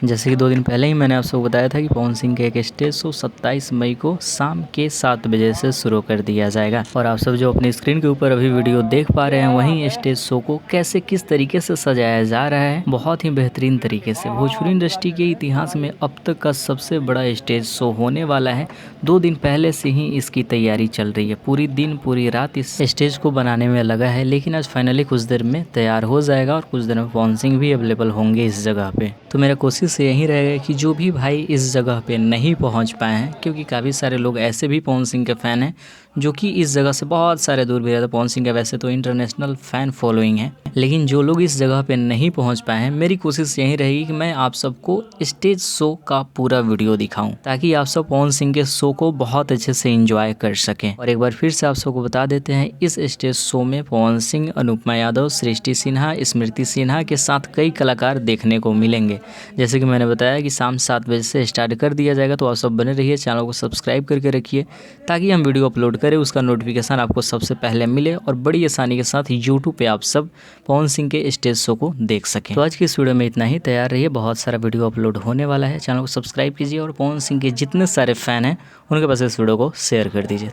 जैसे कि 2 दिन पहले ही मैंने आप सबको बताया था कि पवन सिंह का एक स्टेज शो 27 मई को शाम के 7 बजे से शुरू कर दिया जाएगा। और आप सब जो अपनी स्क्रीन के ऊपर अभी वीडियो देख पा रहे हैं, वहीं स्टेज शो को कैसे किस तरीके से सजाया जा रहा है, बहुत ही बेहतरीन तरीके से। भोजपुरी इंडस्ट्री के इतिहास में अब तक का सबसे बड़ा स्टेज शो होने वाला है। 2 दिन पहले से ही इसकी तैयारी चल रही है, पूरी दिन पूरी रात इस स्टेज को बनाने में लगा है। लेकिन आज फाइनली कुछ देर में तैयार हो जाएगा और कुछ देर में पवन सिंह भी अवेलेबल होंगे इस जगह पे। तो मेरा कोशिश यही रहेगा कि जो भी भाई इस जगह पे नहीं पहुंच पाए हैं, क्योंकि काफ़ी सारे लोग ऐसे भी पवन सिंह के फ़ैन हैं जो कि इस जगह से बहुत सारे दूर भी रहते हैं। पवन सिंह का वैसे तो इंटरनेशनल फ़ैन फॉलोइंग है, लेकिन जो लोग इस जगह पे नहीं पहुंच पाए हैं, मेरी कोशिश यही रहेगी कि मैं आप सबको स्टेज शो का पूरा वीडियो दिखाऊं, ताकि आप सब पवन सिंह के शो को बहुत अच्छे से एंजॉय कर सकें। और एक बार फिर से आप सबको बता देते हैं, इस स्टेज शो में पवन सिंह, अनुपमा यादव, सृष्टि सिन्हा, स्मृति सिन्हा के साथ कई कलाकार देखने को मिलेंगे। जैसे कि मैंने बताया कि शाम 7 बजे से स्टार्ट कर दिया जाएगा, तो आप सब बने रहिए, चैनल को सब्सक्राइब करके रखिए, ताकि हम वीडियो अपलोड करें उसका नोटिफिकेशन आपको सबसे पहले मिले और बड़ी आसानी के साथ यूट्यूब पे आप सब पवन सिंह के स्टेज शो को देख सकें। तो आज की इस वीडियो में इतना ही। तैयार रहिए, बहुत सारा वीडियो अपलोड होने वाला है। चैनल को सब्सक्राइब कीजिए और पवन सिंह के जितने सारे फ़ैन हैं उनके पास इस वीडियो को शेयर कर दीजिए।